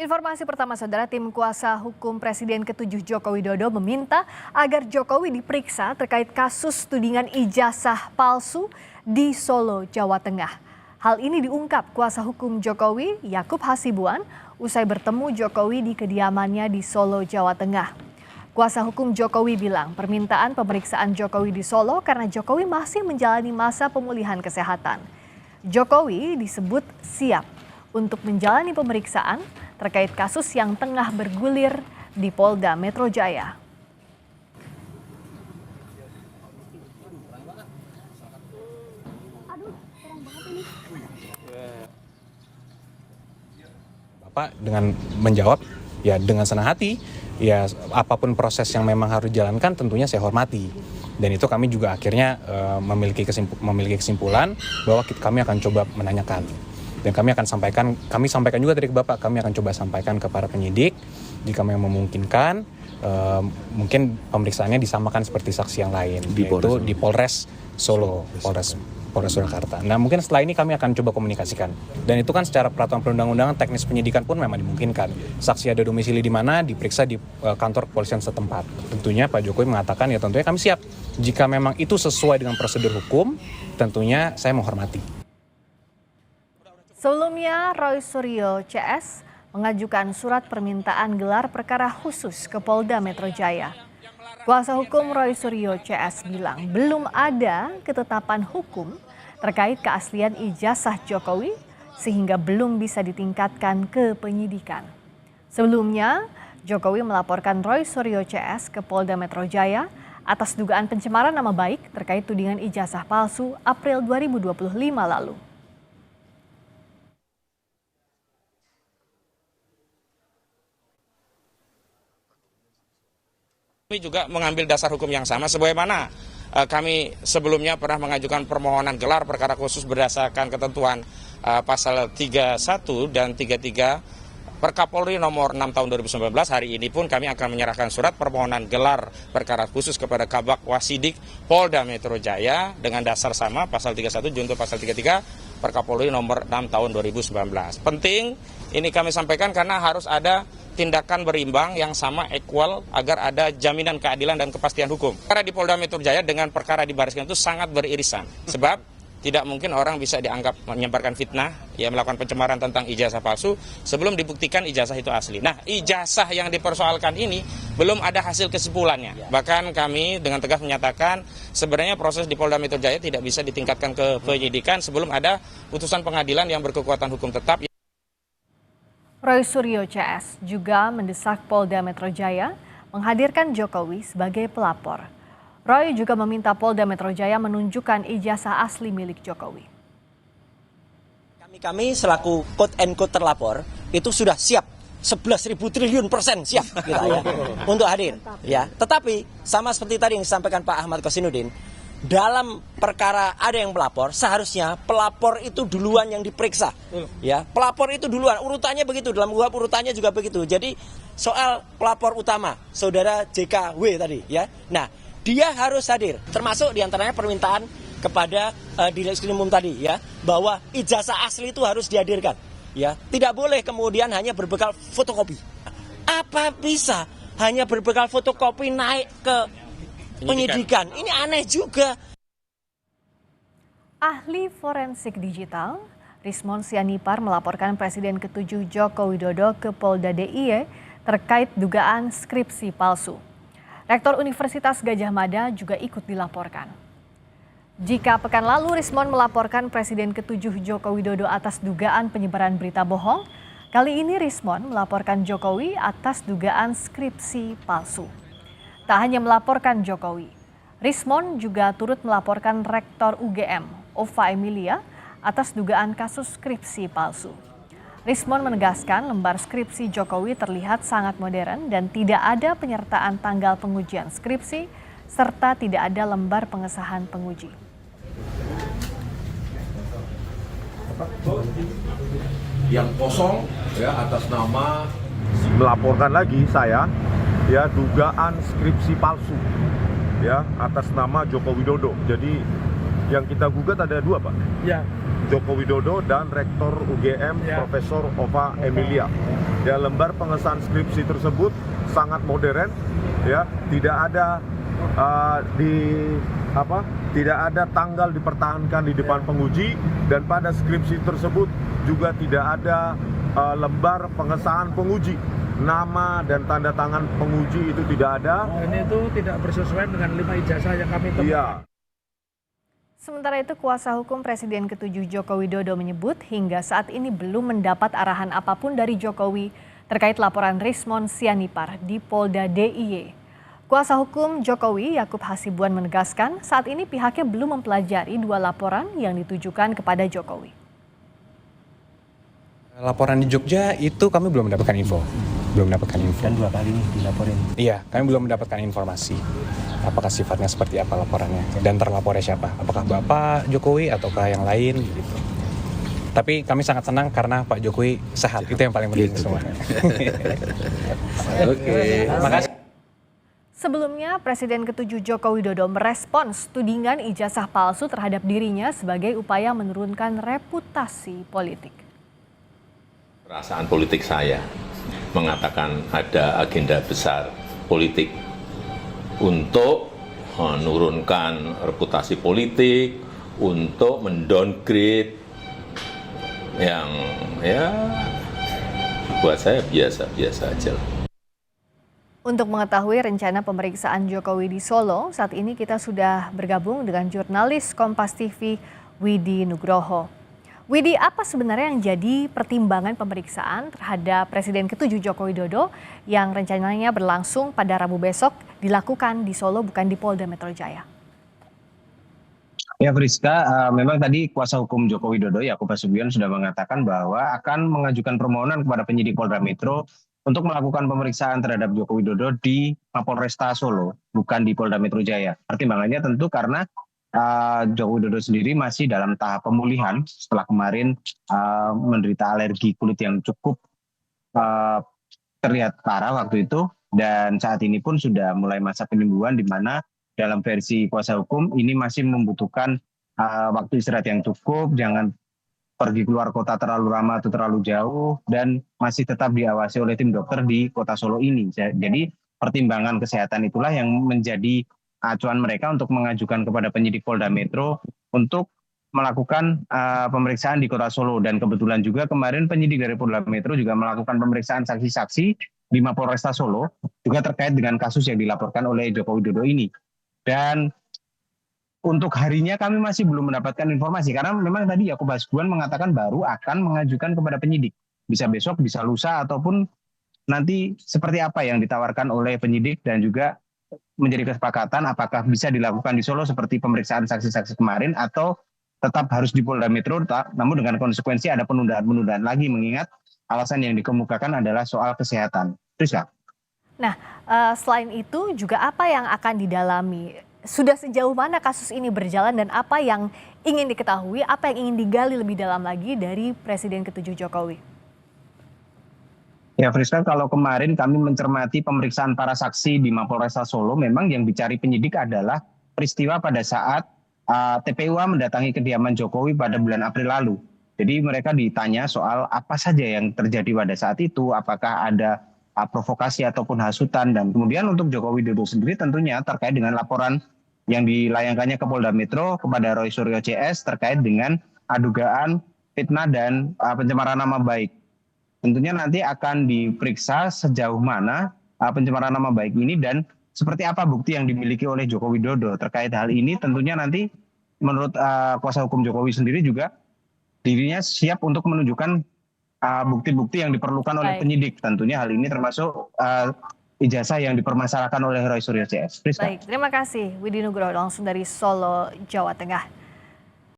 Informasi pertama, Saudara, tim kuasa hukum Presiden ke-7 Joko Widodo meminta agar Jokowi diperiksa terkait kasus tudingan ijazah palsu di Solo, Jawa Tengah. Hal ini diungkap kuasa hukum Jokowi, Yakub Hasibuan, usai bertemu Jokowi di kediamannya di Solo, Jawa Tengah. Kuasa hukum Jokowi bilang permintaan pemeriksaan Jokowi di Solo karena Jokowi masih menjalani masa pemulihan kesehatan. Jokowi disebut siap untuk menjalani pemeriksaan terkait kasus yang tengah bergulir di Polda Metro Jaya. Bapak dengan menjawab ya dengan senang hati, ya apapun proses yang memang harus dijalankan tentunya saya hormati. Dan itu kami juga akhirnya memiliki kesimpulan bahwa kami akan coba menanyakan. Dan kami sampaikan juga tadi ke Bapak, kami akan coba sampaikan ke para penyidik jika memang memungkinkan, mungkin pemeriksaannya disamakan seperti saksi yang lain, yaitu di Polres Solo, Polres Surakarta. Nah, mungkin setelah ini kami akan coba komunikasikan. Dan itu kan secara peraturan perundang-undangan teknis penyidikan pun memang dimungkinkan. Saksi ada domisili di mana, diperiksa di kantor kepolisian setempat. Tentunya Pak Jokowi mengatakan ya tentunya kami siap. Jika memang itu sesuai dengan prosedur hukum, tentunya saya menghormati. Sebelumnya, Roy Suryo CS mengajukan surat permintaan gelar perkara khusus ke Polda Metro Jaya. Kuasa hukum Roy Suryo CS bilang belum ada ketetapan hukum terkait keaslian ijazah Jokowi sehingga belum bisa ditingkatkan ke penyidikan. Sebelumnya, Jokowi melaporkan Roy Suryo CS ke Polda Metro Jaya atas dugaan pencemaran nama baik terkait tudingan ijazah palsu April 2025 lalu. Kami juga mengambil dasar hukum yang sama sebagaimana kami sebelumnya pernah mengajukan permohonan gelar perkara khusus berdasarkan ketentuan pasal 31 dan 33 Perkapolri nomor 6 tahun 2019. Hari ini pun kami akan menyerahkan surat permohonan gelar perkara khusus kepada Kabak Wasidik Polda Metro Jaya dengan dasar sama pasal 31 junto pasal 33 Perkapolri nomor 6 tahun 2019. Penting ini kami sampaikan karena harus ada tindakan berimbang yang sama equal agar ada jaminan keadilan dan kepastian hukum. Perkara di Polda Metro Jaya dengan perkara di Baris Krim itu sangat beririsan. Sebab tidak mungkin orang bisa dianggap menyebarkan fitnah, ya melakukan pencemaran tentang ijazah palsu sebelum dibuktikan ijazah itu asli. Nah, ijazah yang dipersoalkan ini belum ada hasil kesimpulannya. Bahkan kami dengan tegas menyatakan sebenarnya proses di Polda Metro Jaya tidak bisa ditingkatkan ke penyidikan sebelum ada putusan pengadilan yang berkekuatan hukum tetap. Roy Suryo CS juga mendesak Polda Metro Jaya menghadirkan Jokowi sebagai pelapor. Roy juga meminta Polda Metro Jaya menunjukkan ijazah asli milik Jokowi. Kami selaku quote and quote terlapor itu sudah siap 11.000 triliun % siap kita ya untuk hadir ya. Tetapi sama seperti tadi yang disampaikan Pak Ahmad Kosinudin, dalam perkara ada yang pelapor, seharusnya pelapor itu duluan yang diperiksa. Ya, pelapor itu duluan, urutannya begitu, dalam UHAP urutannya juga begitu. Jadi soal pelapor utama, Saudara JKW tadi ya. Nah, dia harus hadir, termasuk diantaranya permintaan kepada Direkskrimum tadi ya, bahwa ijazah asli itu harus dihadirkan. Ya, tidak boleh kemudian hanya berbekal fotokopi. Apa bisa hanya berbekal fotokopi naik ke penyidikan? Ini aneh juga. Ahli forensik digital, Rismon Sianipar melaporkan Presiden ke-7 Joko Widodo ke Polda DIY terkait dugaan skripsi palsu. Rektor Universitas Gadjah Mada juga ikut dilaporkan. Jika pekan lalu Rismon melaporkan Presiden ke-7 Joko Widodo atas dugaan penyebaran berita bohong, kali ini Rismon melaporkan Jokowi atas dugaan skripsi palsu. Tak hanya melaporkan Jokowi, Rismon juga turut melaporkan Rektor UGM, Ova Emilia, atas dugaan kasus skripsi palsu. Rismon menegaskan lembar skripsi Jokowi terlihat sangat modern dan tidak ada penyertaan tanggal pengujian skripsi, serta tidak ada lembar pengesahan penguji. Yang kosong ya atas nama melaporkan lagi saya ya dugaan skripsi palsu ya atas nama Joko Widodo. Jadi yang kita gugat ada 2, Pak. Ya. Joko Widodo dan Rektor UGM Profesor Ova Emilia. Ya, lembar pengesahan skripsi tersebut sangat modern, ya, tidak ada tidak ada tanggal dipertahankan di depan penguji, dan pada skripsi tersebut juga tidak ada lembar pengesahan penguji. Nama dan tanda tangan penguji itu tidak ada. Ini itu tidak bersesuaian dengan 5 ijazah yang kami temukan. Iya. Sementara itu, kuasa hukum Presiden ke-7 Joko Widodo menyebut hingga saat ini belum mendapat arahan apapun dari Jokowi terkait laporan Rismon Sianipar di Polda DIY. Kuasa hukum Jokowi, Yakub Hasibuan, menegaskan saat ini pihaknya belum mempelajari 2 laporan yang ditujukan kepada Jokowi. Laporan di Jogja itu kami belum mendapatkan info. Belum mendapatkan info. Dan 2 kali nih dilaporin. Iya, kami belum mendapatkan informasi. Apakah sifatnya seperti apa laporannya dan terlapornya siapa? Apakah Bapak Jokowi ataukah yang lain gitu. Tapi kami sangat senang karena Pak Jokowi sehat. Itu yang paling penting semua. Oke. Makasih. Sebelumnya, Presiden ke-7 Joko Widodo merespons tudingan ijazah palsu terhadap dirinya sebagai upaya menurunkan reputasi politik. Perasaan politik saya mengatakan ada agenda besar politik untuk menurunkan reputasi politik, untuk mendowngrade yang ya buat saya biasa-biasa aja. Untuk mengetahui rencana pemeriksaan Jokowi di Solo, saat ini kita sudah bergabung dengan jurnalis Kompas TV Widi Nugroho. Widi, apa sebenarnya yang jadi pertimbangan pemeriksaan terhadap Presiden ke-7 Joko Widodo yang rencananya berlangsung pada Rabu besok dilakukan di Solo bukan di Polda Metro Jaya? Ya Friska, memang tadi kuasa hukum Joko Widodo, Yakub Hasibuan, sudah mengatakan bahwa akan mengajukan permohonan kepada penyidik Polda Metro untuk melakukan pemeriksaan terhadap Joko Widodo di Mapolresta Solo, bukan di Polda Metro Jaya. Pertimbangannya tentu karena Joko Widodo sendiri masih dalam tahap pemulihan setelah kemarin menderita alergi kulit yang cukup terlihat parah waktu itu, dan saat ini pun sudah mulai masa penyembuhan, di mana dalam versi kuasa hukum ini masih membutuhkan waktu istirahat yang cukup, jangan pergi keluar kota terlalu lama atau terlalu jauh, dan masih tetap diawasi oleh tim dokter di kota Solo ini. Jadi pertimbangan kesehatan itulah yang menjadi acuan mereka untuk mengajukan kepada penyidik Polda Metro untuk melakukan pemeriksaan di kota Solo. Dan kebetulan juga kemarin penyidik dari Polda Metro juga melakukan pemeriksaan saksi-saksi di Mapolresta Solo juga terkait dengan kasus yang dilaporkan oleh Joko Widodo ini. Dan untuk harinya kami masih belum mendapatkan informasi karena memang tadi Yakub Hasibuan mengatakan baru akan mengajukan kepada penyidik. Bisa besok, bisa lusa, ataupun nanti seperti apa yang ditawarkan oleh penyidik, dan juga menjadi kesepakatan apakah bisa dilakukan di Solo seperti pemeriksaan saksi-saksi kemarin atau tetap harus di Polda Metro, namun dengan konsekuensi ada penundaan-penundaan lagi, mengingat alasan yang dikemukakan adalah soal kesehatan. Terus ya? Nah, selain itu juga apa yang akan didalami? Sudah sejauh mana kasus ini berjalan dan apa yang ingin diketahui, apa yang ingin digali lebih dalam lagi dari Presiden ke-7 Jokowi? Ya Friska, kalau kemarin kami mencermati pemeriksaan para saksi di Mapolresta Solo, memang yang dicari penyidik adalah peristiwa pada saat TPUA mendatangi kediaman Jokowi pada bulan April lalu. Jadi mereka ditanya soal apa saja yang terjadi pada saat itu, apakah ada provokasi ataupun hasutan, dan kemudian untuk Joko Widodo sendiri tentunya terkait dengan laporan yang dilayangkannya ke Polda Metro kepada Roy Suryo CS terkait dengan dugaan fitnah dan pencemaran nama baik. Tentunya nanti akan diperiksa sejauh mana pencemaran nama baik ini dan seperti apa bukti yang dimiliki oleh Joko Widodo terkait hal ini. Tentunya nanti menurut kuasa hukum Jokowi sendiri juga dirinya siap untuk menunjukkan bukti-bukti yang diperlukan oleh penyidik. Tentunya hal ini termasuk ijazah yang dipermasalahkan oleh Roy Suryo CS. Baik, terima kasih Widi Nugroho langsung dari Solo, Jawa Tengah.